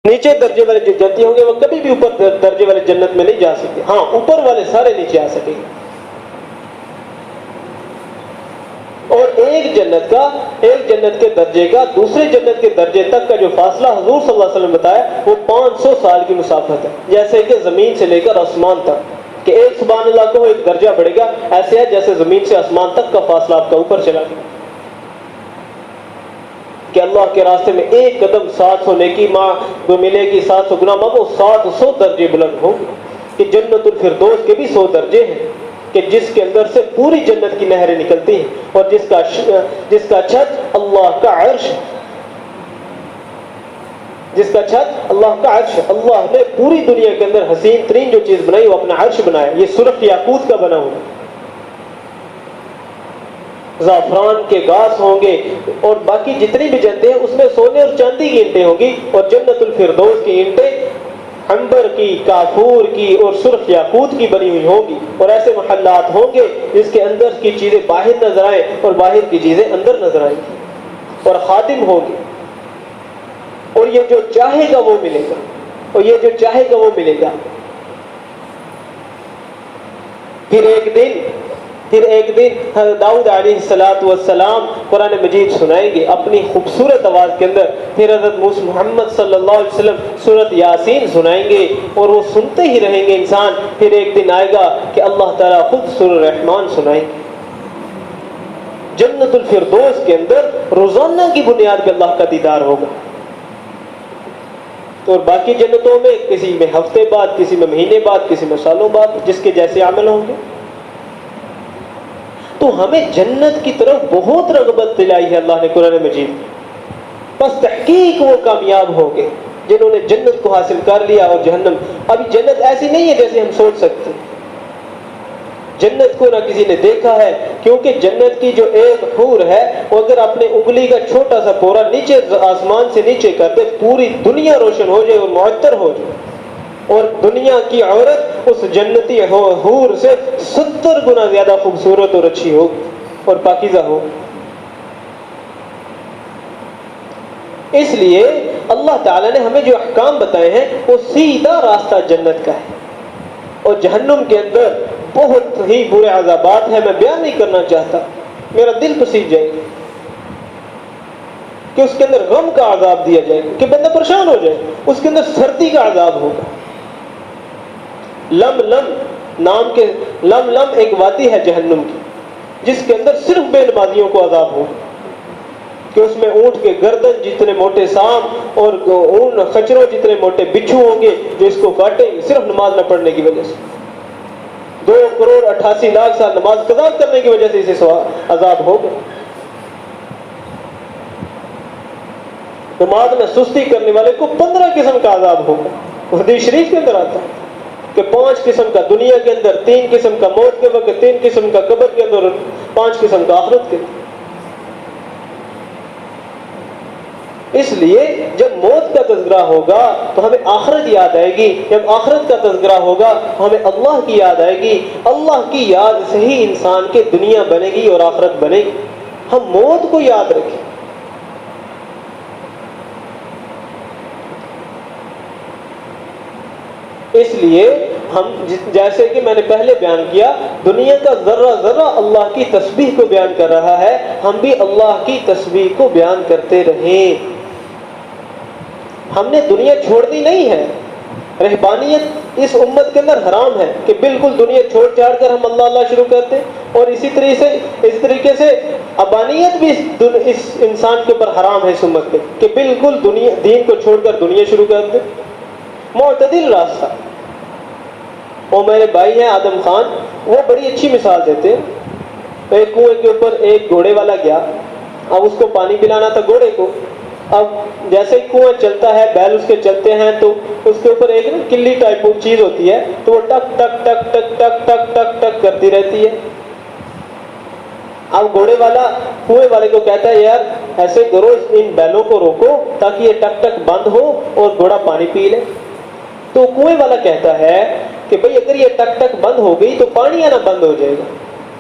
نیچے درجے والے جو جنتی ہوں گے وہ کبھی بھی اوپر درجے والے جنت میں نہیں جا سکتے. ہاں اوپر والے سارے نیچے آ سکیں گے. اور ایک جنت کے درجے کا دوسرے جنت کے درجے تک کا جو فاصلہ حضور صلی اللہ علیہ وسلم بتایا وہ 500 سال کی مسافت ہے. جیسے کہ زمین سے لے کر آسمان تک کہ ایک سبحان اللہ کو ایک درجہ بڑھے گا، ایسے ہے جیسے زمین سے آسمان تک کا فاصلہ آپ کا اوپر چلا گیا. کہ اللہ کے راستے میں ایک قدم 700 نیکی ماں جو ملے گی 700 گنا ماں وہ 700 درجے بلند ہوں گے. کہ جنت الفردوس کے بھی 100 درجے ہیں کہ جس کے اندر سے پوری جنت کی نہریں نکلتی ہیں اور جس کا چھت اللہ کا عرش، اللہ نے پوری دنیا کے اندر حسین ترین جو چیز بنائی وہ اپنا عرش بنایا. یہ سرخ یاقوت کا بنا ہوا، زعفران کے گھاس ہوں گے اور باقی جتنی بھی جنتیں ہیں اس میں سونے اور چاندی کی اینٹیں ہوں گی. اور جنت الفردوس کی اینٹیں عنبر کی، کافور کی اور سرخ یاقوت کی بنی ہوئی ہوں گی. اور ایسے محلات ہوں گے جس کے اندر کی چیزیں باہر نظر آئیں اور باہر کی چیزیں اندر نظر آئیں گی. اور خادم ہوں گے اور یہ جو چاہے گا وہ ملے گا، اور یہ جو چاہے گا وہ ملے گا. پھر ایک دن حضرت داؤد علیہ السلام قرآن مجید سنائیں گے اپنی خوبصورت آواز کے اندر. پھر حضرت محمد صلی اللہ علیہ وسلم سورۃ یاسین سنائیں گے اور وہ سنتے ہی رہیں گے انسان. پھر ایک دن آئے گا کہ اللہ تعالیٰ خود سورۃ الرحمن سنائیں گے. جنت الفردوس کے اندر روزانہ کی بنیاد پہ اللہ کا دیدار ہوگا. اور باقی جنتوں میں کسی میں ہفتے بعد، کسی میں مہینے بعد، کسی میں سالوں بعد، جس کے جیسے عمل ہوں گے. تو ہمیں جنت کی طرف بہت رغبت دلائی ہے اللہ نے قرآن مجید میں. بس تحقیق وہ کامیاب ہو گئے جنہوں نے جنت کو حاصل کر لیا. اور جہنم، ابھی جنت ایسی نہیں ہے جیسے ہم سوچ سکتے. جنت کو نہ کسی نے دیکھا ہے، کیونکہ جنت کی جو ایک حور ہے وہ اگر اپنے انگلی کا چھوٹا سا پورا نیچے آسمان سے نیچے کر دے پوری دنیا روشن ہو جائے اور معطر ہو جائے. اور دنیا کی عورت اس جنتی حور سے 70 گنا زیادہ خوبصورت اور اچھی ہو اور پاکیزہ ہو. اس لیے اللہ تعالیٰ نے ہمیں جو احکام بتائے ہیں وہ سیدھا راستہ جنت کا ہے. اور جہنم کے اندر بہت ہی برے عذابات ہیں، میں بیان نہیں کرنا چاہتا، میرا دل پسیج جائے گا کہ اس کے اندر غم کا عذاب دیا جائے گا کہ بندہ پریشان ہو جائے. اس کے اندر سردی کا عذاب ہوگا. لم لم ایک وادی ہے جہنم کی جس کے اندر صرف بے نمازیوں کو عذاب ہوگا کہ اس میں اونٹ کے گردن جتنے موٹے سانپ اور اون خچروں جتنے موٹے بچھو ہوں گے جو اس کو کاٹیں گے صرف نماز نہ پڑھنے کی وجہ سے. 2,88,00,000 سال نماز قضا کرنے کی وجہ سے اسے عذاب ہوگا. نماز میں سستی کرنے والے کو 15 قسم کا عذاب ہوگا. حدیث شریف کے اندر آتا ہے کہ 5 قسم کا دنیا کے اندر، 3 قسم کا موت کے وقت، 3 قسم کا قبر کے اندر، 5 قسم کا آخرت کے اندر. اس لیے جب موت کا تذکرہ ہوگا تو ہمیں آخرت یاد آئے گی. جب آخرت کا تذکرہ ہوگا تو ہمیں اللہ کی یاد آئے گی. اللہ کی یاد سے ہی انسان کے دنیا بنے گی اور آخرت بنے گی. ہم موت کو یاد رکھیں. اس لیے ہم جیسے کہ میں نے پہلے بیان کیا دنیا کا ذرہ ذرہ اللہ کی تسبیح کو بیان کر رہا ہے، ہم بھی اللہ کی تسبیح کو بیان کرتے رہیں. ہم نے دنیا چھوڑنی نہیں ہے. رہبانیت اس امت کے اندر حرام ہے کہ بالکل دنیا چھوڑ چھاڑ کر ہم اللہ اللہ شروع کرتے. اور اسی طریقے سے ابانیت بھی اس انسان کے اوپر حرام ہے اس امت میں کہ بالکل دین کو چھوڑ کر دنیا شروع کر دے. معتدل راستہ. وہ میرے بھائی ہیں آدم خان، وہ بڑی اچھی مثال دیتے ہیں. ایک کنویں کے اوپر ایک گھوڑے والا گیا، اب اس کو پانی پلانا تھا گھوڑے کو. اب جیسے ہی کنواں چلتا ہے بیل اس کے چلتے ہیں تو اس کے اوپر ایک کلی ٹائپ چیز ہوتی ہے تو وہ ٹک ٹک ٹک ٹک ٹک ٹک ٹک ٹک کرتی رہتی ہے. اب گھوڑے والا کنویں والے کو کہتا ہے یار ایسے کرو، ان بیلوں کو روکو تاکہ یہ ٹک ٹک بند ہو اور گھوڑا پانی پی لے. تو کنویں والا کہتا ہے کہ بھئی اگر یہ ٹک ٹک بند ہو گئی تو پانی آنا بند ہو جائے گا.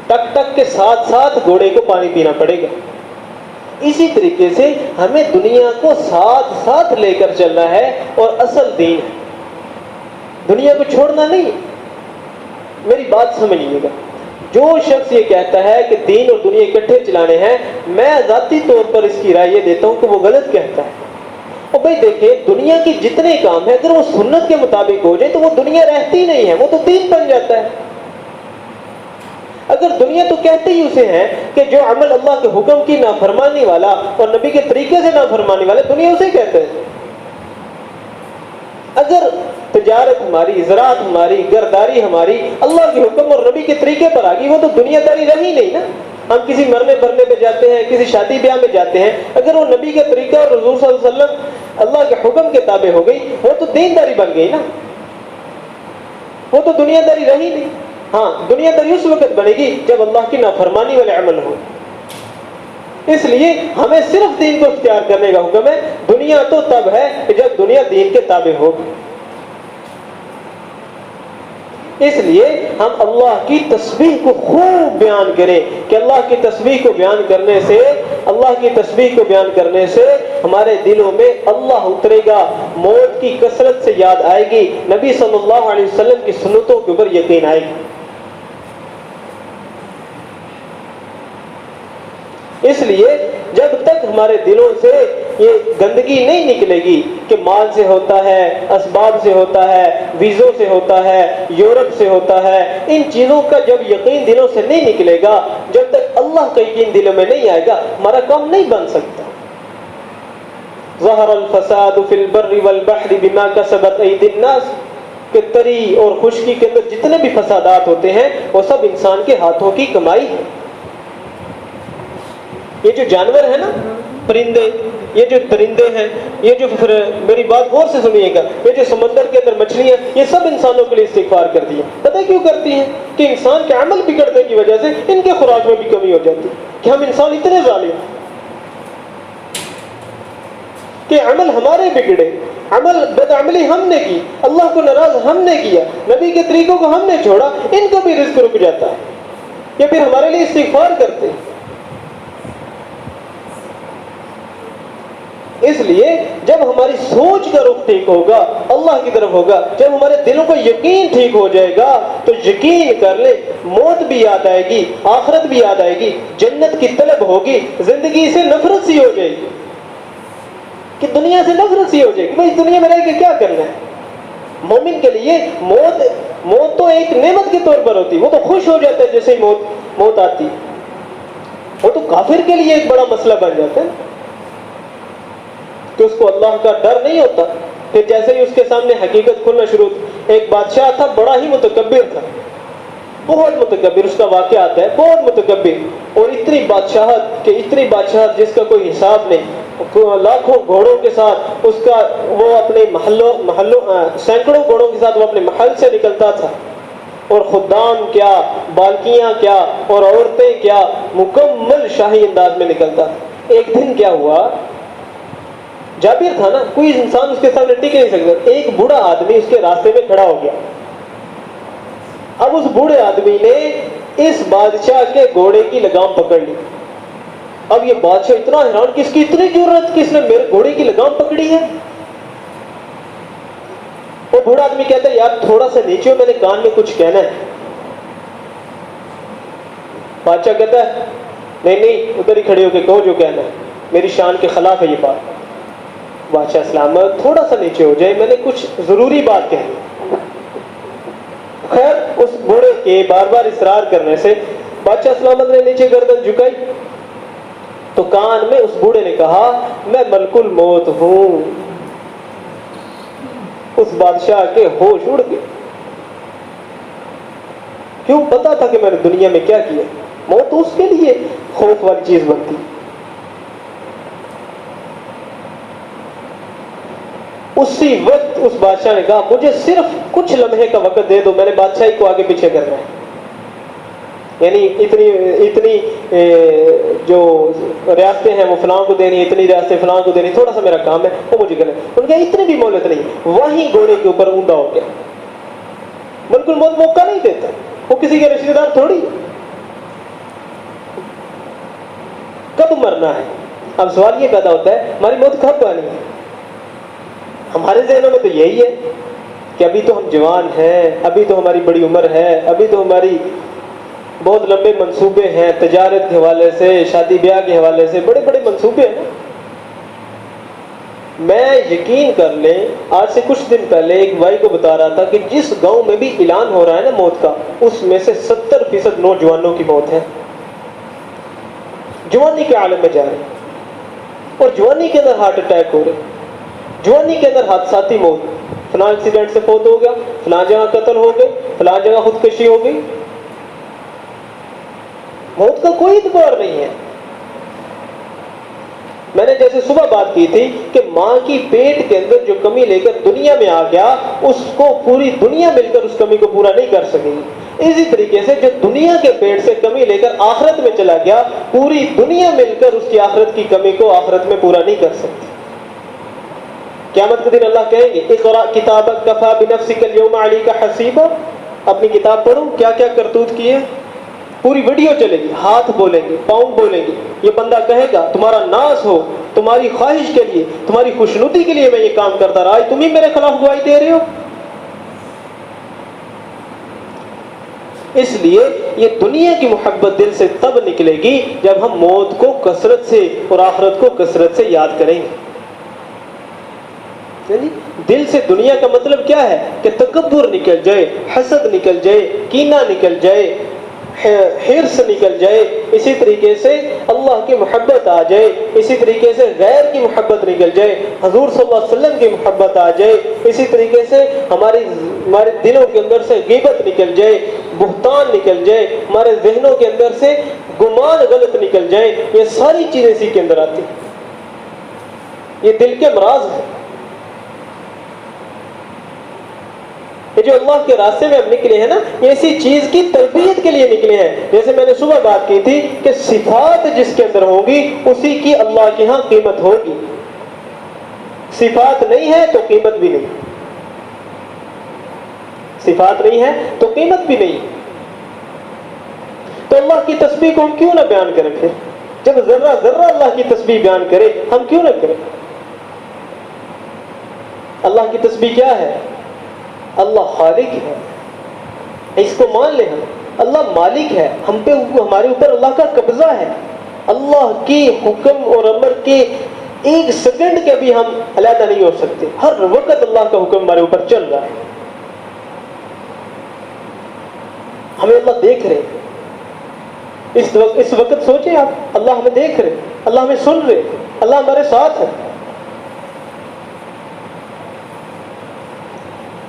ٹک ٹک کے ساتھ ساتھ گھوڑے کو پانی پینا پڑے گا. اسی طریقے سے ہمیں دنیا کو ساتھ ساتھ لے کر چلنا ہے، اور اصل دین ہے، دنیا کو چھوڑنا نہیں ہے۔ میری بات سمجھیے گا، جو شخص یہ کہتا ہے کہ دین اور دنیا اکٹھے چلانے ہیں، میں ذاتی طور پر اس کی رائے یہ دیتا ہوں کہ وہ غلط کہتا ہے۔ اور بھائی دیکھیں، دنیا کے جتنے کام ہیں اگر وہ سنت کے مطابق ہو جائے تو وہ دنیا رہتی نہیں ہے، وہ تو دین بن جاتا ہے۔ اگر دنیا تو کہتے ہی اسے ہیں کہ جو عمل اللہ کے حکم کی نافرمانی والا اور نبی کے طریقے سے نافرمانی والا، دنیا اسے کہتے ہیں۔ اگر تجارت ہماری، زراعت ہماری، گرداری ہماری اللہ کے حکم اور نبی کے طریقے پر آ گئی، وہ تو دنیا داری رہی نہیں نا۔ ہم کسی مرنے بھرنے پہ جاتے ہیں، کسی شادی بیاہ میں جاتے ہیں، اگر وہ نبی کے طریقہ اور حضور صلی اللہ علیہ وسلم اللہ کے حکم کے تابع ہو گئی، وہ تو دینداری بن گئی نا، وہ تو دنیا داری رہی نہیں۔ ہاں، دنیا داری اس وقت بنے گی جب اللہ کی نافرمانی والے عمل ہو۔ اس لیے ہمیں صرف دین کو اختیار کرنے کا حکم ہے۔ دنیا تو تب ہے کہ جب دنیا دین کے تابع ہو۔ اس لیے ہم اللہ کی تسبیح کو خوب بیان کریں کہ اللہ کی تسبیح کو بیان کرنے سے، اللہ کی تسبیح کو بیان کرنے سے ہمارے دلوں میں اللہ اترے گا، موت کی کثرت سے یاد آئے گی، نبی صلی اللہ علیہ وسلم کی سنتوں کے اوپر یقین آئے گی۔ اس لیے جب تک ہمارے دلوں سے یہ گندگی نہیں نکلے گی کہ مال سے ہوتا ہے، اسباب سے ہوتا ہے، ویزوں سے ہوتا ہے، یورپ سے ہوتا ہے، ان چیزوں کا جب یقین دلوں سے نہیں نکلے گا، جب تک اللہ کا یقین دلوں میں نہیں آئے گا، ہمارا کام نہیں بن سکتا۔ ظہر الفساد فی البر والبحر بما کسبت ایدی الناس، کہ تری اور خشکی کے اندر جتنے بھی فسادات ہوتے ہیں وہ سب انسان کے ہاتھوں کی کمائی ہے۔ یہ جو جانور ہے نا، پرندے، یہ جو درندے ہیں، یہ جو پھر میری بات غور سے سنیے گا، یہ جو سمندر کے اندر مچھلیاں، یہ سب انسانوں کے لیے استغفار کرتی ہیں۔ پتہ ہے کیوں کرتی ہیں؟ کہ انسان کے عمل بگڑنے کی وجہ سے ان کے خوراک میں بھی کمی ہو جاتی ہے، کہ ہم انسان اتنے ظالم کہ عمل ہمارے بگڑے، عمل بدعملی ہم نے کی، اللہ کو ناراض ہم نے کیا، نبی کے طریقوں کو ہم نے چھوڑا، ان کا بھی رزق رک جاتا ہے، یہ پھر ہمارے لیے استغفار کرتے ہیں۔ اس لیے جب ہماری سوچ کا رخ ٹھیک ہوگا، اللہ کی طرف ہوگا، جب ہمارے دلوں کا یقین ٹھیک ہو جائے گا، تو یقین کر لیں موت بھی یاد آئے گی، آخرت بھی یاد آئے گی، جنت کی طلب ہوگی، زندگی سے نفرت سی ہو جائے گی، کہ دنیا سے نفرت سی ہو جائے گی، بھائی دنیا میں رہ کے کیا کرنا ہے۔ مومن کے لیے موت تو ایک نعمت کے طور پر ہوتی ہے، وہ تو خوش ہو جاتا ہے جیسے ہی موت آتی، وہ تو کافر کے لیے ایک بڑا مسئلہ بن جاتا ہے کہ اس کو اللہ کا ڈر نہیں ہوتا۔ پھر جیسے ہی اس کے سامنے حقیقت کھلنا شروع، ایک بادشاہ تھا بڑا ہی متکبر تھا، بہت متکبر، اس کا واقعہ آتا ہے، بہت متکبر، اور اتنی بادشاہت جس کا کوئی حساب نہیں، لاکھوں گھوڑوں کے ساتھ اس کا، وہ اپنے محلوں سینکڑوں گھوڑوں کے ساتھ وہ اپنے محل سے نکلتا تھا، اور خدام کیا، بالکیاں کیا، اور عورتیں کیا، مکمل شاہی انداز میں نکلتا تھا۔ ایک دن کیا ہوا، جابر تھا نا، کوئی انسان اس کے سامنے ٹک نہیں سکتا، ایک بوڑھا آدمی اس کے راستے میں کھڑا ہو گیا۔ اب اس بوڑھے آدمی نے اس بادشاہ کے گھوڑے کی لگام پکڑ لی۔ اب یہ بادشاہ اتنا حیران، کس کی اتنی جرأت، کس نے میرے گھوڑے کی لگام پکڑی ہے؟ وہ بوڑھا آدمی کہتا ہے یار تھوڑا سا نیچے ہو، میں نے کان میں کچھ کہنا ہے۔ بادشاہ کہتا ہے نہیں ادھر ہی کھڑے ہو کے کہو جو کہنا ہے، میری شان کے خلاف ہے یہ بات۔ بادشاہ سلامت تھوڑا سا نیچے ہو جائے، میں نے کچھ ضروری بات کہنی۔ خیر اس بوڑھے کے بار بار اصرار کرنے سے بادشاہ سلامت نے نیچے گردن جھکائی، تو کان میں اس بوڑھے نے کہا میں ملک الموت ہوں۔ اس بادشاہ کے ہوش اڑ گئے، کیوں؟ پتا تھا کہ میں نے دنیا میں کیا کیا، موت اس کے لیے خوف والی چیز بنتی۔ اسی وقت اس بادشاہ نے کہا مجھے صرف کچھ لمحے کا وقت دے دو، میں نے بادشاہی کو آگے پیچھے کرنا ہے، یعنی اتنی جو ریاستیں ہیں وہ فلاں کو دینی، اتنی ریاستیں فلاں کو دینی، تھوڑا سا میرا کام ہے وہ مجھے کرنا ہے۔ ان کا اتنی بھی مہلت نہیں، وہیں گھوڑے کے اوپر اوندا ہو گیا۔ ملک الموت موقع نہیں دیتا، وہ کسی کے رشتہ دار تھوڑی، کب مرنا ہے اب سوال یہ پیدا ہوتا ہے ہماری موت کب آنی ہے؟ ہمارے ذہنوں میں تو یہی ہے کہ ابھی تو ہم جوان ہیں، ابھی تو ہماری بڑی عمر ہے، ابھی تو ہماری بہت لمبے منصوبے ہیں، تجارت کے حوالے سے، شادی بیاہ کے حوالے سے بڑے بڑے منصوبے ہیں. میں یقین کر لیں آج سے کچھ دن پہلے ایک بھائی کو بتا رہا تھا کہ جس گاؤں میں بھی اعلان ہو رہا ہے نا موت کا، اس میں سے 70% نوجوانوں کی موت ہے. جوانی کے عالم میں جا رہے ہیں اور جوانی کے اندر ہارٹ اٹیک ہو رہے، جوانی کے اندر حادثاتی موت، فلاں ایکسیڈنٹ سے فوت ہو گیا، فلاں جگہ قتل ہو گئے، فلاں جگہ خودکشی ہو گئی. موت کا کوئی اعتبار نہیں ہے. میں نے جیسے صبح بات کی تھی کہ ماں کی پیٹ کے اندر جو کمی لے کر دنیا میں آ گیا، اس کو پوری دنیا مل کر اس کمی کو پورا نہیں کر سکے گی. اسی طریقے سے جو دنیا کے پیٹ سے کمی لے کر آخرت میں چلا گیا، پوری دنیا مل کر اس کی آخرت کی کمی کو آخرت میں پورا نہیں کر سکتی. قیامت کے دن اللہ کہیں گے اقرأ کتابک کفی بنفسک اليوم علیک حسیبا، اپنی کتاب پڑھو کیا کیا کرتوت کی ہے. پوری ویڈیو چلے گی، ہاتھ بولیں گے، پاؤں بولیں گے. یہ بندہ کہے گا تمہارا ناز ہو، تمہاری خواہش کے لیے، تمہاری خوشنودی کے لیے میں یہ کام کرتا رہا، تم ہی میرے خلاف گواہی دے رہے ہو. اس لیے یہ دنیا کی محبت دل سے تب نکلے گی جب ہم موت کو کثرت سے اور آخرت کو کثرت سے یاد کریں گے. دل سے دنیا کا مطلب کیا ہے کہ تکبر نکل جائے، حسد نکل جائے، کینہ نکل جائے، حرص نکل جائے. اسی طریقے سے اللہ کی محبت آ جائے، اسی طریقے سے غیر کی محبت نکل جائے، حضور صلی اللہ علیہ وسلم کی محبت آ جائے. اسی طریقے سے ہمارے دلوں کے اندر سے غیبت نکل جائے، بہتان نکل جائے، ہمارے ذہنوں کے اندر سے گمان غلط نکل جائے. یہ ساری چیزیں اسی کے اندر آتی ہیں. یہ دل کے امراض ہیں. یہ جو اللہ کے راستے میں ہم نکلے ہیں نا، یہ اسی چیز کی تربیت کے لیے نکلے ہیں. جیسے میں نے صبح بات کی تھی کہ صفات جس کے اندر ہوگی اسی کی اللہ کے ہاں قیمت ہوگی. صفات نہیں ہے تو قیمت بھی نہیں، صفات نہیں ہے تو قیمت بھی نہیں. تو اللہ کی تسبیح کو ہم کیوں نہ بیان کریں؟ پھر جب ذرہ ذرہ اللہ کی تسبیح بیان کرے ہم کیوں نہ کریں؟ اللہ کی تسبیح کیا ہے؟ اللہ خالق ہے، اس کو مان لیں. ہم اللہ مالک ہے، ہم پہ ہمارے اوپر اللہ کا قبضہ ہے. اللہ کی حکم اور امر کے ایک سیکنڈ کے بھی ہم علیحدہ نہیں ہو سکتے. ہر وقت اللہ کا حکم ہمارے اوپر چل رہا ہے. ہمیں اللہ دیکھ رہے. اس وقت سوچیں آپ، اللہ ہمیں دیکھ رہے، اللہ ہمیں سن رہے، اللہ ہمارے ساتھ ہے.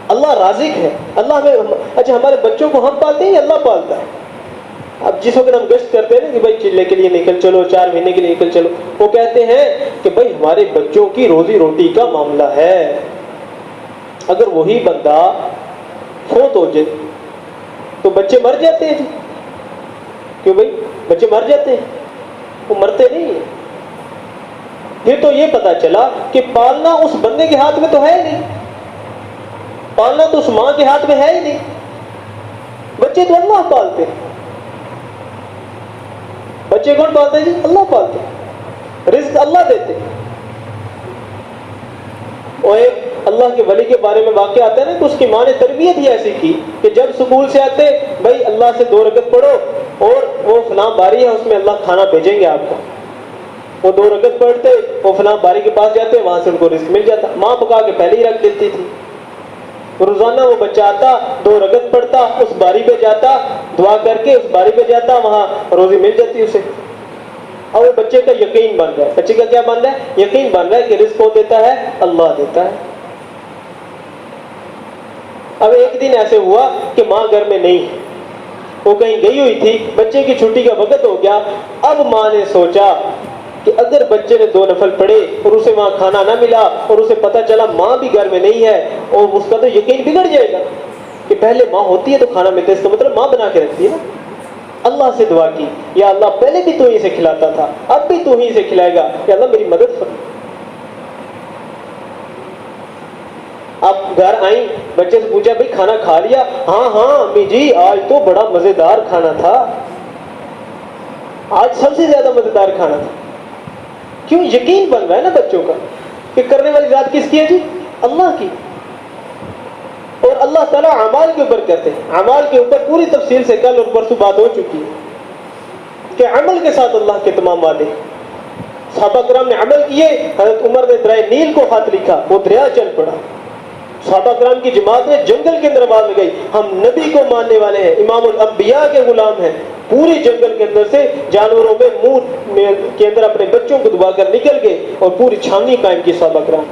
اللہ رازق ہے. اللہ ہمیں، اچھا ہمارے بچوں کو ہم پالتے ہیں یا اللہ پالتا ہے؟ اب جس وقت ہم گشت کرتے ہیں نا کہ بھائی چلے کے لیے نکل چلو، 4 مہینے کے لیے نکل چلو، وہ کہتے ہیں کہ بھائی ہمارے بچوں کی روزی روٹی کا معاملہ ہے. اگر وہی بندہ فوت ہو جائے تو بچے مر جاتے ہیں. کیوں بھائی بچے مر جاتے ہیں؟ وہ مرتے نہیں ہیں. پھر تو یہ پتا چلا کہ پالنا اس بندے کے ہاتھ میں تو ہے نہیں، پالنا تو اس ماں کے ہاتھ میں ہے ہی نہیں. بچے تو اللہ پالتے ہیں. بچے کون پالتے ہیں جی؟ اللہ پالتے ہیں. رزق اللہ دیتے ہیں. اور ایک اللہ کے ولی کے بارے میں واقعہ آتا ہے نا کہ اس کی ماں نے تربیت ہی ایسی کی کہ جب سکول سے آتے بھائی اللہ سے 2 رکعت پڑھو اور وہ فلاں باری ہے اس میں اللہ کھانا بھیجیں گے آپ کو. وہ 2 رکعت پڑھتے، وہ فلاں باری کے پاس جاتے، وہاں سے ان کو رزق مل جاتا. ماں پکا کے پہلے ہی رکھ دیتی تھی. روزانہ وہ بچہ آتا، 2 رکعت پڑھتا، اس باری پہ جاتا، دعا کر کے اس باری پہ جاتا، وہاں روزی مل جاتی اسے. اور وہ بچے کا یقین بن رہا ہے. بچے کا کیا بن رہا ہے؟ یقین بن رہا ہے کہ رزق کون دیتا ہے؟ اللہ دیتا ہے. اب ایک دن ایسے ہوا کہ ماں گھر میں نہیں ہے، وہ کہیں گئی ہوئی تھی، بچے کی چھٹی کا وقت ہو گیا. اب ماں نے سوچا کہ اگر بچے نے 2 نفل پڑھے اور اسے وہاں کھانا نہ ملا اور اسے پتہ چلا ماں بھی گھر میں نہیں ہے، اور اس کا تو یقین بگڑ جائے گا کہ پہلے ماں ہوتی ہے تو کھانا ملتا ہے، اس کا مطلب ماں بنا کے رکھتی ہے نا. اللہ سے دعا کی، یا اللہ پہلے بھی تو ہی سے کھلاتا تھا، اب بھی تو ہی سے کھلائے گا، یا اللہ میری مدد فرما. آپ گھر آئیں، بچے سے پوچھا بھائی کھانا کھا لیا؟ ہاں ہاں امی جی آج تو بڑا مزیدار کھانا تھا، آج سب سے زیادہ مزیدار کھانا تھا. کیوں؟ یقین بن رہا ہے نا بچوں کا کہ کرنے والی ذات کس کی ہے جی؟ اللہ کی. اور اللہ تعالیٰ اعمال کے اوپر کرتے ہیں. اعمال کے اوپر پوری تفصیل سے کل اور پرسوں بات ہو چکی ہے کہ عمل کے ساتھ اللہ کے تمام وعدے. صحابہ کرام نے عمل کیے. حضرت عمر نے دریا نیل کو خط لکھا, وہ دریا چل پڑا. صحابہ کرام کی جماعت نے جنگل کے اندر آواز لگائی, ہم نبی کو ماننے والے ہیں, امام الانبیاء کے غلام ہیں. پوری جنگل کے اندر سے جانوروں میں منہ کے اندر اپنے بچوں کو دبا کر نکل گئے اور پوری چھاونی قائم کی صحابہ کرام.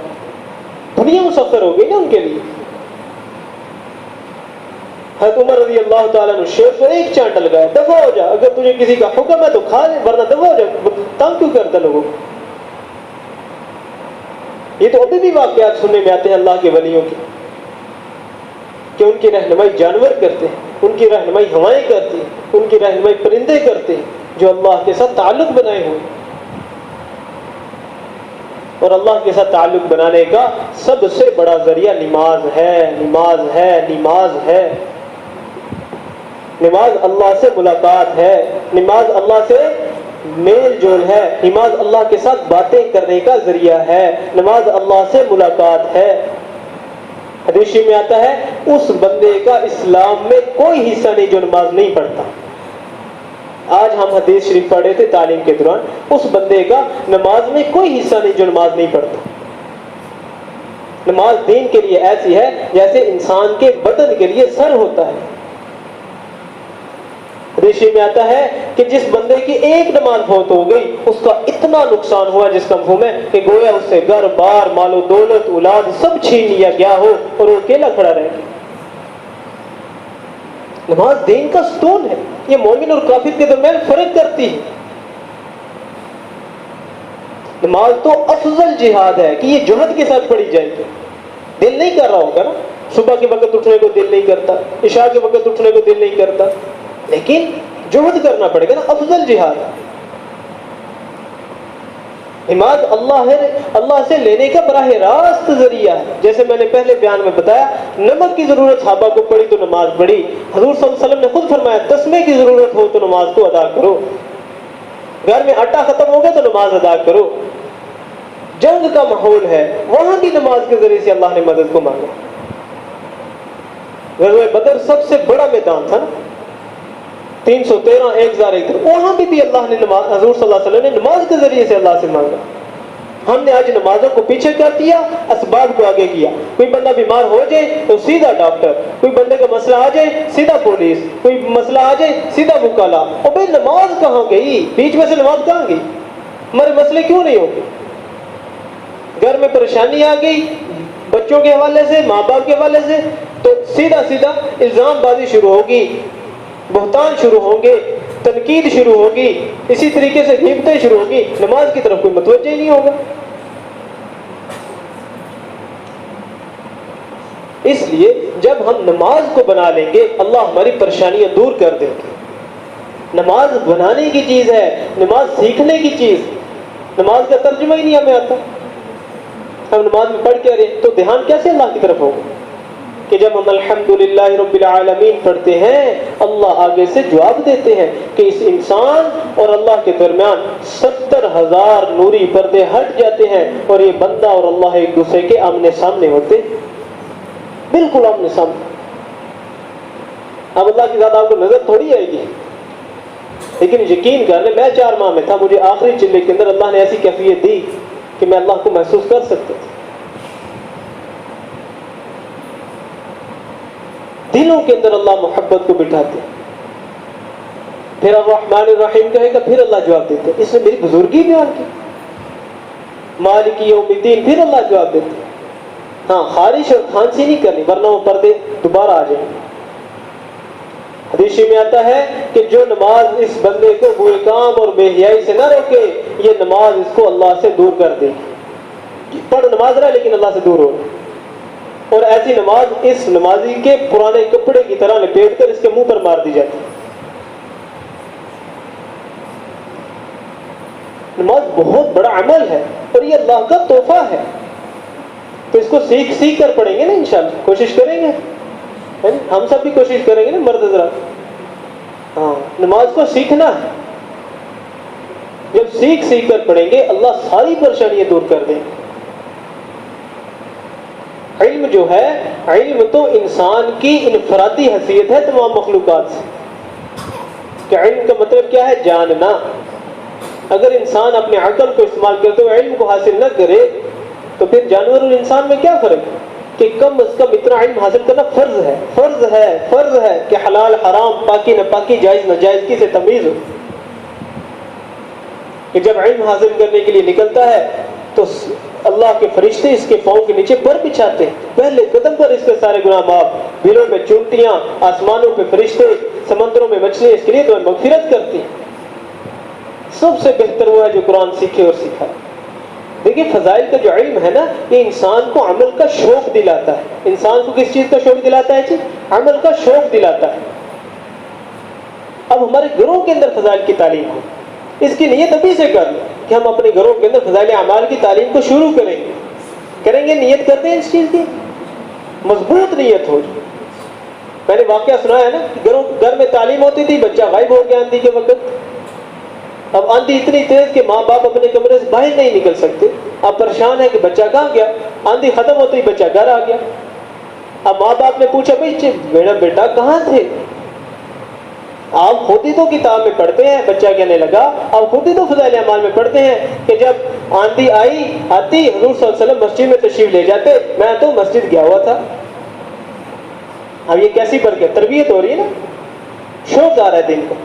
دنیا مسخر ہو گئی نا ان کے لیے. حضرت عمر رضی اللہ تعالیٰ نے شیر کو ایک چانٹا لگایا, دفع ہو جا, اگر تجھے کسی کا حکم ہے تو کھا لے, ورنہ دفع ہو جا, تنگ کیوں کرتا لوگوں. یہ تو ابھی بھی واقعات سننے میں آتے ہیں اللہ کے ولیوں کے, کہ ان کی رہنمائی جانور کرتے ہیں, ان کی رہنمائی ہوائیں کرتی ہیں, ان کی رہنمائی پرندے کرتے ہیں جو اللہ کے ساتھ تعلق بنائے ہوئے. اور اللہ کے ساتھ تعلق بنانے کا سب سے بڑا ذریعہ نماز ہے, نماز ہے, نماز ہے. نماز اللہ سے ملاقات ہے, نماز اللہ سے میل جول ہے, نماز اللہ کے ساتھ باتیں کرنے کا ذریعہ ہے, نماز اللہ سے ملاقات ہے. حدیث میں آتا ہے اس بندے کا اسلام میں کوئی حصہ نہیں جو نماز نہیں پڑھتا. آج ہم حدیث شریف پڑھے تھے تعلیم کے دوران, اس بندے کا نماز میں کوئی حصہ نہیں جو نماز نہیں پڑھتا. نماز دین کے لیے ایسی ہے جیسے انسان کے بدن کے لیے سر ہوتا ہے. حدیث میں آتا ہے کہ جس بندے کی ایک نماز فوت ہو گئی اس کا اتنا نقصان ہوا جس کا مفہوم ہے کہ گویا اس سے گھر بار مال و دولت اولاد سب چھین لیا گیا ہو اور وہ اکیلا کھڑا رہ گیا. نماز دین کا ستون ہے, یہ مومن اور کافر کے درمیان فرق کرتی ہے. نماز تو افضل جہاد ہے کہ یہ جہد کے ساتھ پڑھی جائے گی. دل نہیں کر رہا ہوگا نا, صبح کے وقت اٹھنے کو دل نہیں کرتا, عشاء کے وقت اٹھنے کو دل نہیں کرتا, لیکن جہد کرنا پڑے گا نا, افضل جہاد. نماز اللہ سے لینے کا براہ راست ذریعہ ہے. جیسے میں نے پہلے بیان میں بتایا, نمک کی ضرورت صحابہ کو پڑی تو نماز پڑھی. حضور صلی اللہ علیہ وسلم نے خود فرمایا تسمے کی ضرورت ہو تو نماز کو ادا کرو. گھر میں آٹا ختم ہو گیا تو نماز ادا کرو. جنگ کا ماحول ہے, وہاں بھی نماز کے ذریعے سے اللہ نے مدد کو مانگا. غزوہ بدر سب سے بڑا میدان تھا نا, 313 1000 ایکڑ, وہاں بھی اللہ نے نماز, حضور صلی اللہ علیہ وسلم نے نماز کے ذریعے سے اللہ سے مانگا. ہم نے آج نمازوں کو پیچھے کر دیا, اسباب کو آگے کیا. کوئی بندہ بیمار ہو جائے تو سیدھا ڈاکٹر, کوئی بندے کا مسئلہ آ جائے سیدھا پولیس, کوئی مسئلہ آ جائے سیدھا وکالا. اور بھائی نماز کہاں گئی؟ بیچ میں سے نماز کہاں گئی؟ ہمارے مسئلے کیوں نہیں ہوگے؟ گھر میں پریشانی آ گئی بچوں کے حوالے سے, ماں باپ کے حوالے سے, تو سیدھا الزام بازی شروع ہوگی, بہتان شروع ہوں گے, تنقید شروع ہوگی, اسی طریقے سے غیبتیں شروع ہوگی. نماز کی طرف کوئی متوجہ ہی نہیں ہوگا. اس لیے جب ہم نماز کو بنا لیں گے اللہ ہماری پریشانیاں دور کر دیں گے. نماز بنانے کی چیز ہے, نماز سیکھنے کی چیز. نماز کا ترجمہ ہی نہیں ہمیں آتا. ہم نماز میں پڑھ کے رہے تو دھیان کیسے اللہ کی طرف ہوگا؟ کہ جب ہم الحمدللہ رب العالمین پڑھتے ہیں اللہ آگے سے جواب دیتے ہیں کہ اس انسان اور اللہ کے درمیان 70,000 نوری پردے ہٹ جاتے ہیں اور یہ بندہ اور اللہ ایک دوسرے کے آمنے سامنے ہوتے, بالکل آمنے سامنے. اب اللہ کی ذات آپ کو نظر تھوڑی آئے گی, لیکن یقین کر لیں, میں 4 ماہ میں تھا, مجھے آخری چلے کے اندر اللہ نے ایسی کیفیت دی کہ میں اللہ کو محسوس کر سکتا تھا. دلوں کے اندر اللہ محبت کو بٹھاتے, پھر الرحمن الرحیم کہے گا, پھر اللہ جواب دیتے اس نے میری بزرگی بیان کی. مالک یوم الدین, پھر اللہ جواب دیتے. ہاں, خارش اور کھانسی نہیں کرنی ورنہ وہ پردے دوبارہ آ جائیں گے. حدیث میں آتا ہے کہ جو نماز اس بندے کو برے کام اور بے حیائی سے نہ روکے, یہ نماز اس کو اللہ سے دور کر دے گی. پڑھ نماز رہا لیکن اللہ سے دور ہو. اور ایسی نماز اس نمازی کے پرانے کپڑے کی طرح لپیٹ کر اس کے منہ پر مار دی جاتی. نماز بہت بڑا عمل ہے اور یہ اللہ کا تحفہ ہے. تو اس کو سیکھ کر پڑھیں گے نا انشاءاللہ, کوشش کریں گے, ہم سب بھی کوشش کریں گے نا مرد حضرات. ہاں, نماز کو سیکھنا ہے. جب سیکھ کر پڑھیں گے اللہ ساری پریشانیاں دور کر دیں گے۔ علم جو ہے، علم تو انسان کی انفرادی حیثیت ہے تمام مخلوقات سے، کہ علم کا مطلب کیا ہے؟ جاننا۔ اگر انسان اپنے عقل کو استعمال کرتے ہوئے علم کو حاصل نہ کرے تو پھر جانور اور انسان میں کیا فرق ہے؟ کہ کم از کم اتنا علم حاصل کرنا فرض ہے، فرض ہے، فرض ہے کہ حلال حرام، پاکی ناپاکی، جائز ناجائز کی سے تمیز ہو۔ کہ جب علم حاصل کرنے کے لیے نکلتا ہے تو اللہ کے فرشتے اس کے پاؤں کے نیچے پر بچھاتے ہیں، پہلے قدم پر اس کے سارے گناہ معاف، بلوں میں چونٹیاں، آسمانوں پہ فرشتے، سمندروں میں مچھلیاں اس کے لیے تو مغفرت کرتی ہیں۔ سب سے بہتر وہ ہے جو قرآن سیکھے اور سکھائے۔ دیکھیے فضائل کا جو علم ہے نا، یہ انسان کو عمل کا شوق دلاتا ہے۔ انسان کو کس چیز کا شوق دلاتا ہے جی؟ عمل کا شوق دلاتا ہے۔ اب ہمارے گھروں کے اندر فضائل کی تعلیم ہو، اس کی نیت ابھی سے کر لیں کہ ہم اپنے گھروں کے اندر فضائل اعمال کی تعلیم کو شروع کریں گے، نیت کرتے ہیں اس چیز کی، مضبوط نیت ہو جائے۔ میں نے واقعہ سنا ہے نا، گھر میں تعلیم ہوتی تھی، بچہ غائب ہو گیا آندھی کے وقت۔ اب آندھی اتنی تیز کہ ماں باپ اپنے کمرے سے باہر نہیں نکل سکتے، اب پریشان ہے کہ بچہ کہاں گیا۔ آندھی ختم ہوتی ہی بچہ گھر آ گیا۔ اب ماں باپ نے پوچھا بھائی میرا بیٹا کہاں تھے؟ آپ خود ہی تو کتاب میں پڑھتے ہیں، بچہ کہنے لگا آپ خود ہی تو فضائل اعمال میں پڑھتے ہیں کہ جب آندھی آتی حضور صلی اللہ علیہ وسلم مسجد میں تشریف لے جاتے، میں تو مسجد گیا ہوا تھا۔ اب یہ کیسی برکت، تربیت ہو رہی ہے نا، شوق آ رہا ہے دین کو۔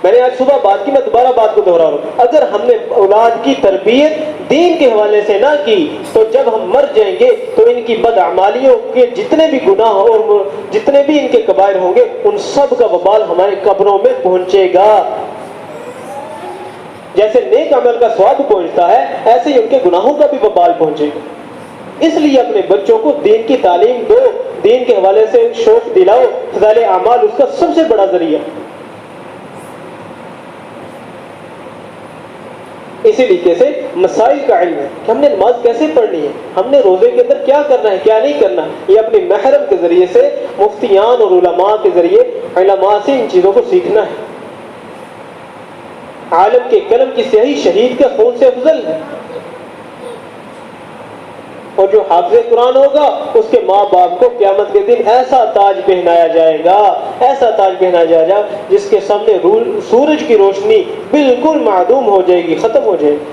میں نے آج صبح بات کی، میں دوبارہ بات کو دہرا رہا ہوں، اگر ہم نے اولاد کی تربیت دین کے حوالے سے نہ کی تو جب ہم مر جائیں گے تو ان کی بدعمالیوں کے جتنے بھی گناہ اور جتنے بھی ان کے کبائر ہوں گے ان سب کا وبال ہمارے قبروں میں پہنچے گا۔ جیسے نیک عمل کا ثواب پہنچتا ہے ایسے ہی ان کے گناہوں کا بھی وبال پہنچے گا۔ اس لیے اپنے بچوں کو دین کی تعلیم دو، دین کے حوالے سے شوق دلاؤ۔ فضائل اعمال اس کا سب سے بڑا ذریعہ۔ اسی طریقے سے مسائل کا علم ہے کہ ہم نے نماز کیسے پڑھنی ہے، ہم نے روزے کے اندر کیا کرنا ہے کیا نہیں کرنا، یہ اپنے محرم کے ذریعے سے، مفتیان اور علماء کے ذریعے علماء سے ان چیزوں کو سیکھنا ہے۔ عالم کے قلم کی سیاہی شہید کے خون سے افضل ہے، اور جو حافظ قرآن ہوگا اس کے ماں باپ کو قیامت کے دن ایسا تاج پہنایا جائے گا، ایسا تاج پہنایا جائے گا جس کے سامنے سورج کی روشنی بالکل معدوم ہو جائے گی، ختم ہو جائے گی۔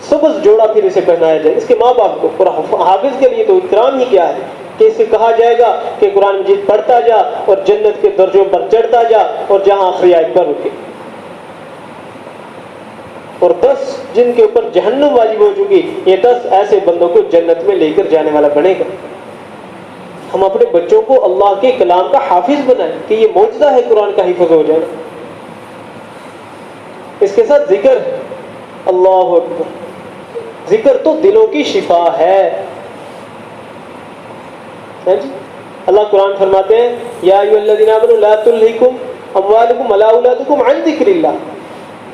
سبز جوڑا پھر اسے پہنایا جائے اس کے ماں باپ کو۔ اور حافظ کے لیے تو اکرام ہی کیا ہے کہ اسے کہا جائے گا کہ قرآن مجید پڑھتا جا اور جنت کے درجوں پر چڑھتا جا، اور جہاں آخری آیت پر رکے، اور 10 جن کے اوپر جہنم واجب ہو چکی، یہ 10 ایسے بندوں کو جنت میں لے کر جانے والا بنے گا۔ ہم اپنے بچوں کو اللہ کے کلام کا حافظ بنائیں کہ یہ معجزہ ہے قرآن کا حفظ ہو جانا۔ اس کے ساتھ ذکر ہے، اللہ اکبر، ذکر تو دلوں کی شفا ہے۔ اللہ قرآن فرماتے ہیں یا ایھا الذین آمنوا لا تلھکم اموالکم ولا اولادکم عن ذکر اللہ۔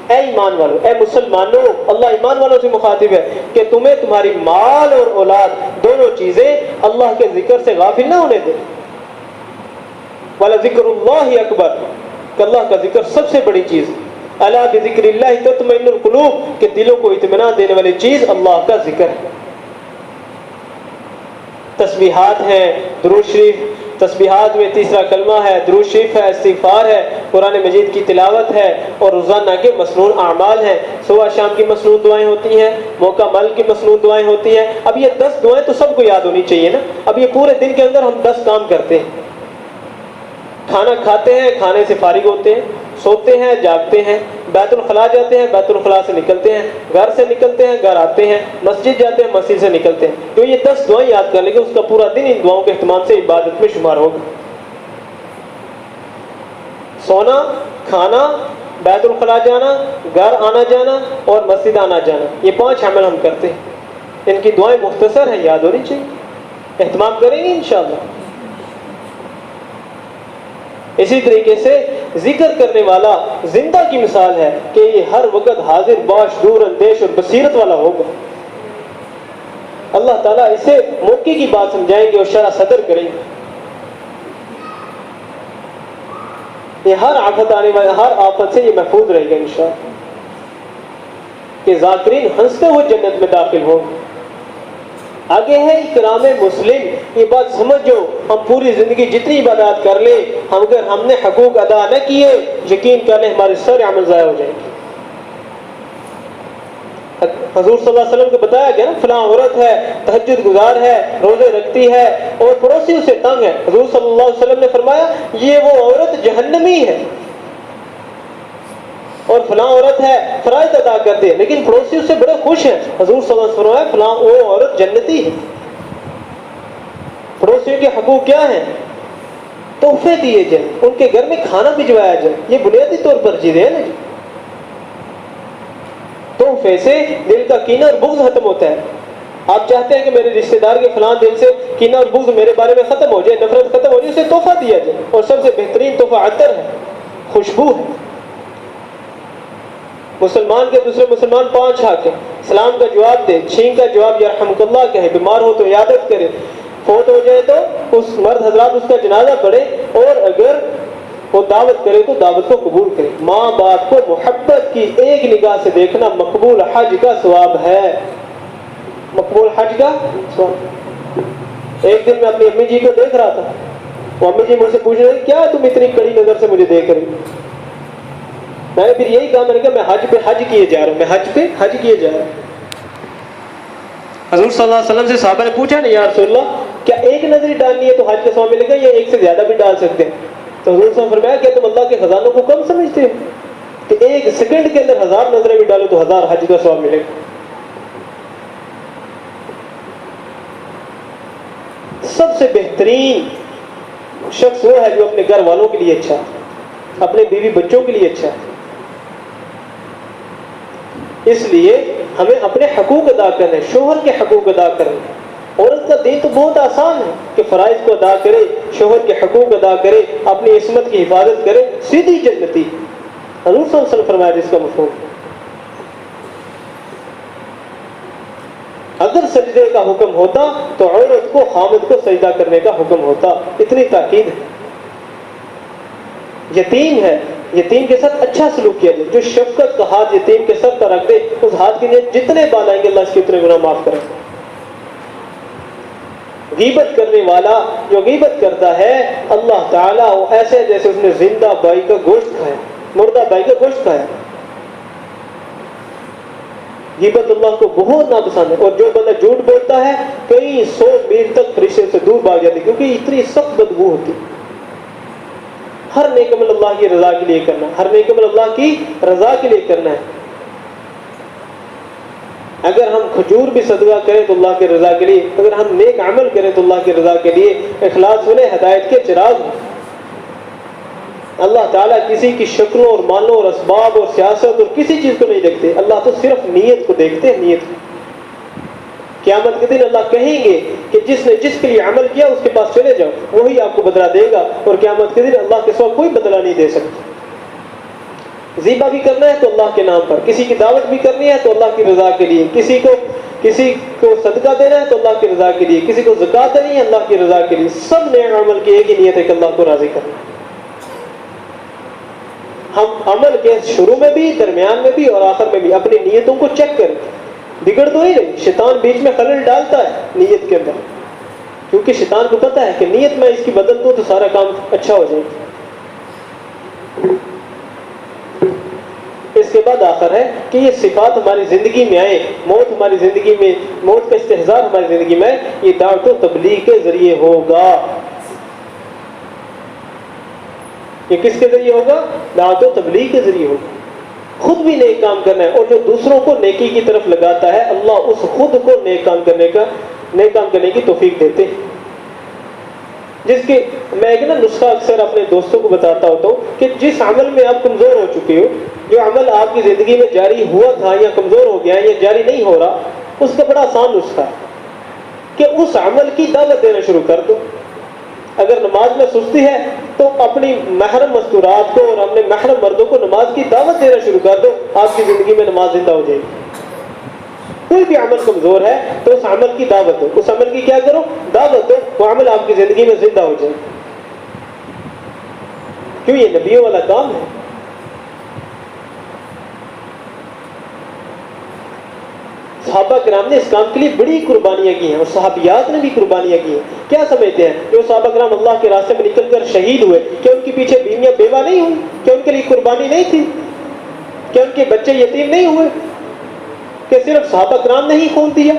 اے ایمان والو، اے مسلمانوں، اللہ ایمان والوں سے مخاطب ہے کہ تمہیں تمہاری مال اور اولاد دونوں چیزیں اللہ کے ذکر سے غافل نہ ہونے دیں۔ وَلَذِكْرُ اللَّهِ اکبر، کہ اللہ کا ذکر سب سے بڑی چیز ہے۔ الا بذکر اللہ تطمئن القلوب، کہ دلوں کو اطمینان دینے والی چیز اللہ کا ذکر ہے۔ تسبیحات ہیں، درود شریف، تسبیحات میں تیسرا کلمہ ہے، درود شریف ہے، استغفار ہے، قرآن مجید کی تلاوت ہے، اور روزانہ کے مسنون اعمال ہیں۔ صبح شام کی مسنون دعائیں ہوتی ہیں، موقع مل کی مسنون دعائیں ہوتی ہیں۔ اب یہ 10 دعائیں تو سب کو یاد ہونی چاہیے نا۔ اب یہ پورے دن کے اندر ہم 10 کام کرتے ہیں، کھانا کھاتے ہیں، کھانے سے فارغ ہوتے ہیں، سوتے ہیں، جاگتے ہیں، بیت الخلاء جاتے ہیں، بیت الخلاء سے نکلتے ہیں، گھر سے نکلتے ہیں، گھر آتے ہیں، مسجد جاتے ہیں، مسجد سے نکلتے ہیں۔ تو یہ 10 دعائیں یاد کر لیں گے، اس کا پورا دن ان دعاؤں کے اہتمام سے عبادت میں شمار ہوگا۔ سونا، کھانا، بیت الخلاء جانا، گھر آنا جانا اور مسجد آنا جانا، یہ 5 عمل ہم کرتے ہیں۔ ان کی دعائیں مختصر ہیں، یاد ہونی چاہیے، اہتمام کریں گے انشاءاللہ۔ اسی طریقے سے ذکر کرنے والا زندہ کی مثال ہے کہ یہ ہر وقت حاضر باش، دور اندیش اور بصیرت والا ہوگا۔ اللہ تعالیٰ اسے موقع کی بات سمجھائیں گے اور شرح صدر کریں گے۔ یہ ہر آفت آنے والی ہر آفت سے یہ محفوظ رہے گا انشاءاللہ، کہ ذاکرین ہنستے ہوئے جنت میں داخل ہوں۔ آگے ہے اکرام مسلم، یہ بات سمجھو، ہم پوری زندگی جتنی عبادات کر لیں، اگر ہم نے حقوق ادا نہ کیے، یقین کر لیں ہمارے سارے عمل ضائع ہو جائیں گے۔ حضور صلی اللہ علیہ وسلم کو بتایا گیا نا، فلاں عورت ہے، تہجد گزار ہے، روزے رکھتی ہے اور پڑوسی اسے تنگ ہے، حضور صلی اللہ علیہ وسلم نے فرمایا یہ وہ عورت جہنمی ہے، اور فلاں عورت ہے فرائض ادا کرتے ہیں لیکن پڑوسی اس سے بڑے خوش ہیں، حضور صلی اللہ علیہ وسلم نے فرمایا فلاں وہ عورت جنتی ہے۔ پڑوسیوں کے حقوق کیا ہیں؟ تحفے دیے جائیں، ان کے گھر میں کھانا بھجوایا جائے، یہ بنیادی طور پر چیزیں ہیں نا جی۔ تحفے سے دل کا کینہ اور بغض ختم ہوتا ہے۔ آپ چاہتے ہیں کہ میرے رشتہ دار کے فلاں دل سے کینہ اور بغض میرے بارے میں ختم ہو جائے، نفرت ختم ہو جائے، اسے تحفہ دیا جائے، اور سب سے بہترین تحفہ عطر ہے، خوشبو ہے۔ مسلمان کے دوسرے مسلمان 5 حق ہیں، سلام کا جواب دے، چھینک کا جواب یرحمک اللہ کہے، بیمار ہو تو عیادت کرے، فوت ہو جائے تو اس مرد حضرات اس کا جنازہ پڑھے، اور اگر وہ دعوت کرے تو دعوت کو قبول کرے۔ ماں باپ کو محبت کی ایک نگاہ سے دیکھنا مقبول حج کا ثواب ہے، مقبول حج کا ثواب۔ ایک دن میں اپنی امی جی کو دیکھ رہا تھا، وہ امی جی مجھ سے پوچھ رہے کیا تم اتنی کڑی نظر سے مجھے دیکھ رہی؟ میں نے پھر یہی کہا، میں نے کہا میں حج پہ حج کیے جا رہا ہوں، میں حج پہ حج کیے جا رہا ہوں۔ حضور صلی اللہ علیہ وسلم سے صحابہ نے پوچھا نا یا رسول اللہ کیا ایک نظر ہی ڈالنی ہے تو حج کا ثواب ملے گا یا ایک سے زیادہ بھی ڈال سکتے ہیں؟ تو حضور صلی اللہ علیہ وسلم نے فرمایا کیا تم اللہ کے خزانوں کو کم سمجھتے ہو کہ ایک سیکنڈ کے اندر 1000 نظریں بھی ڈالو تو 1000 حج کا ثواب ملے گا۔ سب سے بہترین شخص وہ ہے جو اپنے گھر والوں کے لیے اچھا ہے، اپنے بیوی بچوں کے لیے اچھا ہے۔ اس لیے ہمیں اپنے حقوق ادا کرنے، شوہر کے حقوق ادا کرنے۔ عورت کا دین تو بہت آسان ہے کہ فرائض کو ادا کرے، شوہر کے حقوق ادا کرے، اپنی عصمت کی حفاظت کرے، سیدھی جنتی۔ حضور صلی اللہ علیہ وسلم فرمایا جس کا مفہوم، اگر سجدے کا حکم ہوتا تو عورت کو خامد کو سجدہ کرنے کا حکم ہوتا، اتنی تاکید ہے۔ یتیم ہے، یتیم کے ساتھ اچھا سلوک کیا جائے، جو شفقت کا ہاتھ یتیم کے سر پر رکھ دے، اس ہاتھ کے لیے جتنے بال آئیں گے اللہ اس کے اتنے گناہ معاف کرے۔ غیبت کرنے والا جو غیبت کرتا ہے اللہ تعالیٰ وہ ایسے جیسے اس نے زندہ بائی کا گوشت کھایا، مردہ بائی کا گوشت کھایا۔ غیبت اللہ کو بہت ناپسند ہے، اور جو بندہ جھوٹ بولتا ہے کئی 100 میل تک فرشتے سے دور بھاگ جاتی کیونکہ اتنی سخت بدبو ہوتی۔ ہر نیک عمل اللہ کی رضا کے لیے کرنا، ہر نیک عمل اللہ کی رضا کے لیے کرنا ہے۔ اگر ہم کھجور بھی صدقہ کریں تو اللہ کی رضا کے لیے، اگر ہم نیک عمل کریں تو اللہ کی رضا کے لیے، اخلاص والے ہدایت کے چراغ ہوں۔ اللہ تعالیٰ کسی کی شکلوں اور مالوں اور اسباب اور سیاست اور کسی چیز کو نہیں دیکھتے، اللہ تو صرف نیت کو دیکھتے ہیں، نیت کو۔ قیامت کے دن اللہ کہیں گے کہ جس نے جس کے لیے عمل کیا اس کے پاس چلے جاؤ، وہی آپ کو بدلہ دے گا، اور قیامت کے دن اللہ کے سوا کوئی بدلہ نہیں دے سکتا۔ ذبح بھی کرنا ہے تو اللہ کے نام پر، کسی کی دعوت بھی کرنی ہے تو اللہ کی رضا کے لیے، کسی کو صدقہ دینا ہے تو اللہ کی رضا کے لیے، کسی کو زکوٰۃ دینی ہے اللہ کی رضا کے لیے، سب نیک عمل کی ایک ہی نیت ہے کہ اللہ کو راضی کرنا۔ ہم عمل کے شروع میں بھی، درمیان میں بھی اور آخر میں بھی اپنی نیتوں کو چیک کریں، بگڑ تو ہی نہیں، شیطان بیچ میں خلل ڈالتا ہے نیت کے اندر، کیونکہ شیطان کو پتہ ہے کہ نیت میں اس کی بدل دوں تو سارا کام اچھا ہو جائے۔ اس کے بعد آخر ہے کہ یہ صفات ہماری زندگی میں آئے، موت ہماری زندگی میں، موت کا استحضار ہماری زندگی میں آئے، یہ دعوت و تبلیغ کے ذریعے ہوگا۔ یہ کس کے ذریعے ہوگا؟ دعوت و تبلیغ کے ذریعے ہوگا۔ خود بھی نیک کام کرنا ہے، اور جو دوسروں کو نیکی کی طرف لگاتا ہے اللہ اس خود کو نیک کام کرنے کی توفیق دیتے ہیں۔ جس کے میں ایک نسخہ اکثر اپنے دوستوں کو بتاتا ہوتا ہوں کہ جس عمل میں آپ کمزور ہو چکے ہو، جو عمل آپ کی زندگی میں جاری ہوا تھا یا کمزور ہو گیا یا جاری نہیں ہو رہا، اس کا بڑا آسان نسخہ ہے کہ اس عمل کی دعوت دینا شروع کر دو۔ اگر نماز میں سستی ہے تو اپنی محرم مستورات کو اور اپنے محرم مردوں کو نماز کی دعوت دینا شروع کر دو، آپ کی زندگی میں نماز زندہ ہو جائے گی۔ کوئی بھی عمل کمزور ہے تو اس عمل کی دعوت دو، اس عمل کی کیا کرو؟ دعوت دو، وہ عمل آپ کی زندگی میں زندہ ہو جائے۔ کیوں یہ نبیوں والا کام ہے. صحابہ کرام نے اس کام کے لیے بڑی قربانیاں کی ہیں اور صحابیات نے بھی قربانیاں کی ہیں. کیا سمجھتے ہیں جو صحابہ کرام اللہ کے راستے میں نکل کر شہید ہوئے، کہ ان کے پیچھے بیویاں بیوہ نہیں ہوئی؟ کہ ان کے لیے قربانی نہیں تھی؟ کہ ان کے بچے یتیم نہیں ہوئے؟ کہ صرف صحابہ کرام نے ہی خون دیا؟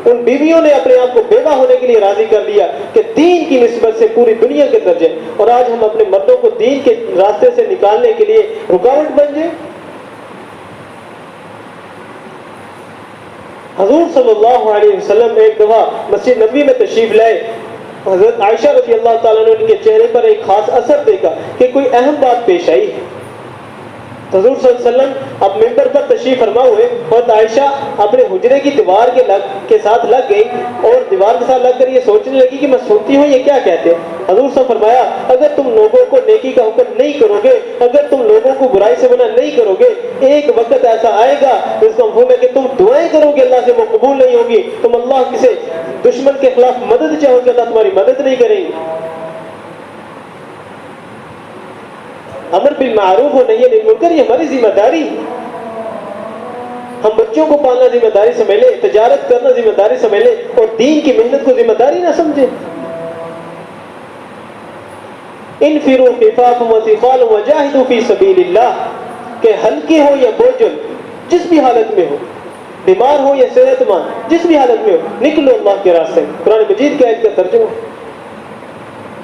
ان بیویوں نے اپنے آپ کو بیوہ ہونے کے لیے راضی کر دیا کہ دین کی نسبت سے پوری دنیا کے درجے. اور آج ہم اپنے مردوں کو دین کے راستے سے نکالنے کے لیے رکاوٹ بن جائیں. حضور صلی اللہ علیہ وسلم ایک دفعہ مسجد نبوی میں تشریف لائے. حضرت عائشہ رضی اللہ تعالیٰ نے ان کے چہرے پر ایک خاص اثر دیکھا کہ کوئی اہم بات پیش آئی ہے. حضور صلی اللہ علیہ وسلم اب ممبر پر تشریف فرما ہوئے اور عائشہ اپنے حجرے کی دیوار کے ساتھ لگ گئی اور دیوار کے ساتھ لگ کر یہ سوچنے لگی کہ میں سنتی ہوں یہ کیا کہتے ہیں. حضور صلی اللہ علیہ وسلم فرمایا اگر تم لوگوں کو نیکی کا حکم نہیں کرو گے، اگر تم لوگوں کو برائی سے منع نہیں کرو گے، ایک وقت ایسا آئے گا جس کا مفہوم ہے کہ تم دعائیں کرو گے اللہ سے وہ قبول نہیں ہوگی، تم اللہ کسی دشمن کے خلاف مدد چاہو گے اللہ تمہاری مدد نہیں کریں گے. امر بالمعروف و نہی عن المنکر یہ ہماری ذمہ داری ہے. ہم بچوں کو پالنا ذمہ داری سمجھ لیں، تجارت کرنا ذمہ داری سمجھ لیں اور دین کی محنت کو ذمہ داری نہ سمجھیں. انفروا خفافا وثقالا وجاہدوا فی سبیل اللہ، کہ ہلکے ہو یا بوجھل جس بھی حالت میں ہو، بیمار ہو یا صحت مند جس بھی حالت میں ہو، نکلو اللہ کے راستے میں. قرآن مجید کی آیت کا ترجمہ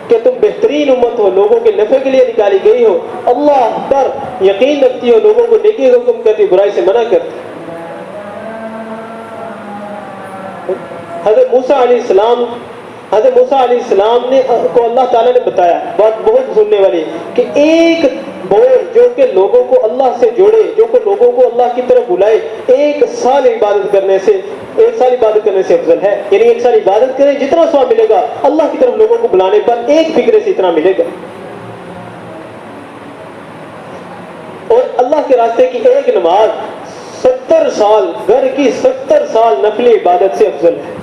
کہ تم بہترین امت ہو، لوگوں کے نفع کے لیے نکالی گئی ہو، اللہ پر یقین رکھتی ہو، لوگوں کو نیکی کا حکم کرتی، برائی سے منع کرتی. حضرت موسیٰ علیہ السلام نے کو اللہ تعالیٰ نے بتایا بات بہت سننے والی کہ ایک بول جو کہ لوگوں کو اللہ سے جوڑے، جو کہ لوگوں کو اللہ کی طرف بلائے، ایک سال عبادت کرنے سے افضل ہے. یعنی ایک سال عبادت کریں جتنا ثواب ملے گا اللہ کی طرف لوگوں کو بلانے پر ایک فکرے سے اتنا ملے گا. اور اللہ کے راستے کی ایک نماز 70 سال گھر کی 70 سال نفلی عبادت سے افضل ہے.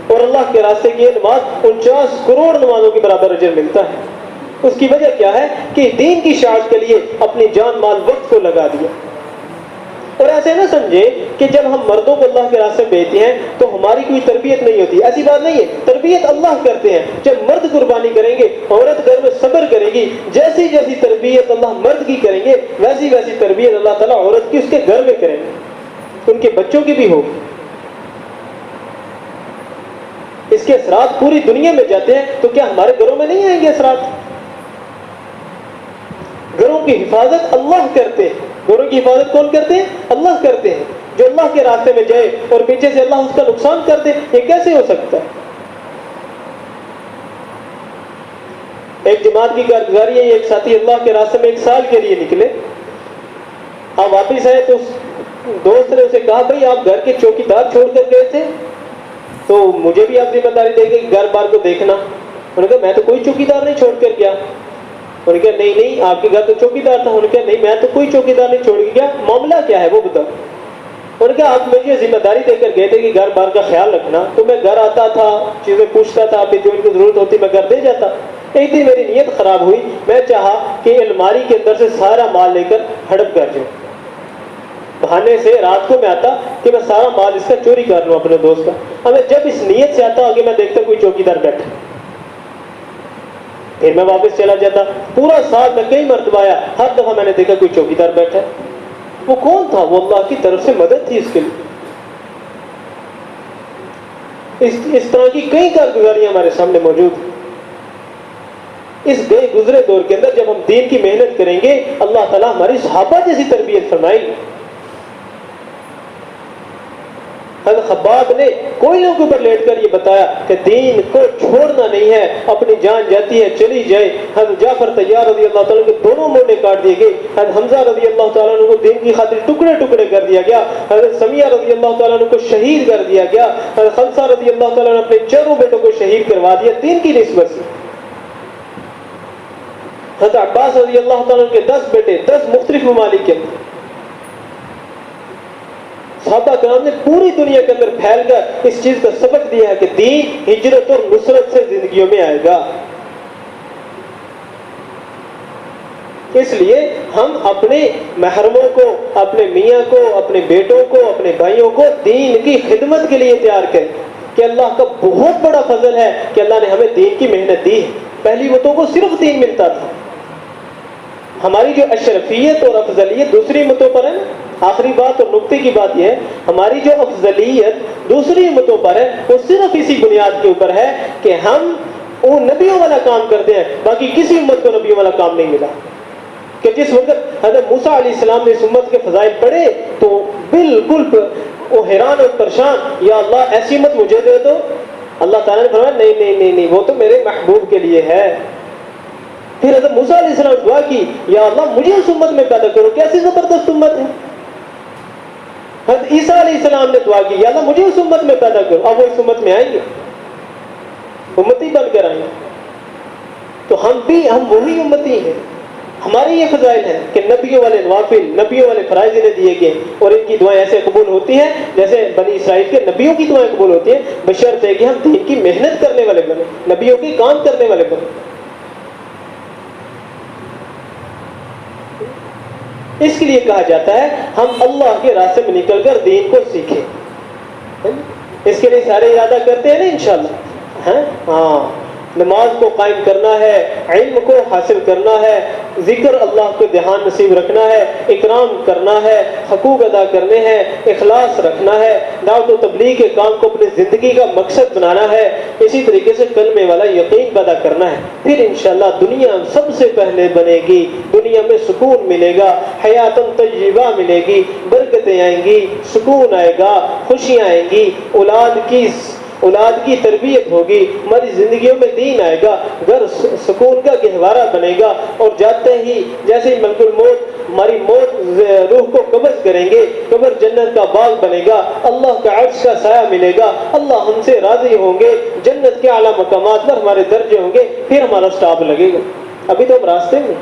اور اللہ کے راستے کی یہ نماز 49 کروڑ نمازوں کے برابر اجر ملتا ہے. اس کی وجہ کیا ہے کہ دین کی اشاعت کے لیے اپنی جان مال وقت کو لگا دیا. اور ایسے نہ سمجھے کہ جب ہم مردوں کو اللہ کے راستے بھیجتے ہیں تو ہماری کوئی تربیت نہیں ہوتی. ایسی بات نہیں ہے، تربیت اللہ کرتے ہیں. جب مرد قربانی کریں گے، عورت گھر میں صبر کرے گی، جیسی جیسی تربیت اللہ مرد کی کریں گے ویسی ویسی تربیت اللہ تعالیٰ عورت کی اس کے گھر میں کریں گے، ان کے بچوں کی بھی ہوگی. اس کے اثرات پوری دنیا میں جاتے ہیں تو کیا ہمارے گھروں میں نہیں آئیں گے اثرات؟ گھروں کی حفاظت اللہ کرتے ہیں. گھروں کی حفاظت کون کرتے ہیں؟ اللہ کرتے ہیں. جو اللہ کے راستے میں جائے اور پیچھے سے اللہ اس کا نقصان کر دے، یہ کیسے ہو سکتا ہے؟ ایک جماعت کی کارگزاری ہے، ایک ساتھی اللہ کے راستے میں 1 سال کے لیے نکلے. آپ واپس آئے تو دوست نے اسے کہا بھائی آپ گھر کے چوکیدار چھوڑ کر گئے تھے تو مجھے بھی آپ ذمہ داری دیں گے کہ گھر بار کو دیکھنا. انہوں نے کہا میں تو کوئی چوکیدار نہیں چھوڑ کر گیا. انہوں نے کہا نہیں آپ کے گھر تو چوکیدار تھا. انہوں نے کہا نہیں میں تو کوئی چوکیدار نہیں چھوڑ گیا. معاملہ کیا ہے وہ بتاؤ. انہوں نے کہا آپ مجھے ذمہ داری دے کر گئے تھے کہ گھر بار کا خیال رکھنا، تو میں گھر آتا تھا، چیزیں پوچھتا تھا، آپ جو ان کو ضرورت ہوتی میں گھر دے جاتا. ایک دن میری نیت خراب ہوئی، میں چاہا کہ الماری کے اندر سے سارا مال لے کر ہڑپ کر جاؤں. بہانے سے رات کو میں آتا کہ میں سارا مال اس کا چوری کر لوں اپنے دوست کا. ہمیں جب اس نیت سے آتا آگے میں دیکھتا کوئی چوکیدار بیٹھا، پھر میں واپس چلا جاتا. پورا سال میں کئی مرتبہ آیا، ہر دفعہ میں نے دیکھا کوئی چوکیدار بیٹھا ہے. وہ کون تھا؟ وہ اللہ کی طرف سے مدد تھی اس کے لیے. اس طرح کی کئی کارگزاریاں ہمارے سامنے موجود ہیں. اس گئے گزرے دور کے اندر جب ہم دین کی محنت کریں گے اللہ تعالیٰ ہماری صحابہ جیسی تربیت فرمائے گی. حضرت خباب نے کوئلوں کے اوپر لیٹ کر یہ بتایا کہ دین کو چھوڑنا نہیں ہے، اپنی جان جاتی ہے چلی جائے. حضرت جعفر طیار رضی اللہ تعالیٰ کے دونوں موڈے کاٹ دیے گئے. حضرت حمزہ رضی اللہ تعالیٰ عنہ کو دین کی خاطر ٹکڑے ٹکڑے کر دیا گیا. حضرت سمیہ رضی اللہ تعالیٰ عنہ کو شہید کر دیا گیا. حضرت خمسہ رضی اللہ تعالیٰ نے اپنے چاروں بیٹوں کو شہید کروا دیا دین کی نسبت سے. حضرت عباس رضی اللہ تعالیٰ عنہ کے 10 بیٹے 10 مختلف ممالک کے اندر. صحابہ کرام نے پوری دنیا کے اندر پھیل کر اس چیز کا سبق دیا ہے کہ دین ہجرت اور نصرت سے زندگیوں میں آئے گا. اس لیے ہم اپنے محرموں کو، اپنے میاں کو، اپنے بیٹوں کو، اپنے بھائیوں کو دین کی خدمت کے لیے تیار کریں کہ اللہ کا بہت بڑا فضل ہے کہ اللہ نے ہمیں دین کی محنت دی ہے۔ پہلی امتوں کو صرف دین ملتا تھا، ہماری جو اشرفیت اور افضلیت دوسری امتوں پر ہے، آخری بات اور نقطے کی بات یہ ہے، ہماری جو افضلیت دوسری امتوں پر ہے وہ صرف اسی بنیاد کے اوپر ہے کہ ہم وہ نبیوں والا کام کرتے ہیں، باقی کسی امت کو نبیوں والا کام نہیں ملا۔ کہ جس وقت حضرت موسیٰ علیہ السلام نے اس امت کے فضائل پڑھے تو بالکل وہ حیران اور پریشان، یا اللہ ایسی امت مجھے دے دو۔ اللہ تعالیٰ نے فرمایا نہیں نہیں نہیں نہیں، وہ تو میرے محبوب کے لیے ہے۔ پھر حضرت موسیٰ علیہ السلام دعا کی، یا اللہ مجھے اس امت میں پیدا کرو، کیسی زبردست امت ہے۔ حضرت عیسیٰ علیہ السلام نے دعا کی، یا اللہ مجھے اس امت میں پیدا کرو، اب وہ اس امت میں آئیں گے، امتی بن کر آئیں گے۔ تو ہم وہی امتی ہیں، ہمارے یہ فضائل ہیں کہ نبیوں والے نوافل، نبیوں والے فرائض انہیں دیے گئے، اور ان کی دعائیں ایسے قبول ہوتی ہیں جیسے بنی اسرائیل کے نبیوں کی دعائیں قبول ہوتی ہیں، بشرط کہ ہم دین کی محنت کرنے والے بنے، نبیوں کی کام کرنے والے بنے۔ اس کے لیے کہا جاتا ہے ہم اللہ کے راستے میں نکل کر دین کو سیکھیں۔ اس کے لیے سارے ارادہ کرتے ہیں نا انشاءاللہ۔ ہاں، نماز کو قائم کرنا ہے، علم کو حاصل کرنا ہے، ذکر اللہ کو دھیان نصیب رکھنا ہے، اکرام کرنا ہے، حقوق ادا کرنے ہیں، اخلاص رکھنا ہے، دعوت و تبلیغ کے کام کو اپنی زندگی کا مقصد بنانا ہے، اسی طریقے سے کلمے والا یقین پیدا کرنا ہے۔ پھر انشاءاللہ دنیا سب سے پہلے بنے گی، دنیا میں سکون ملے گا، حیات طیبہ ملے گی، برکتیں آئیں گی، سکون آئے گا، خوشیاں آئیں گی، اولاد کی تربیت ہوگی، ہماری زندگیوں میں دین آئے گا، گھر سکون کا گہوارہ بنے گا، اور جاتے ہی جیسے ہی ملک الموت ہماری موت روح کو قبض کریں گے، قبر جنت کا باغ بنے گا، اللہ کا عرش کا سایہ ملے گا، اللہ ہم سے راضی ہوں گے، جنت کے اعلیٰ مقامات پر ہمارے درجے ہوں گے، پھر ہمارا سٹاپ لگے گا۔ ابھی تو ہم راستے میں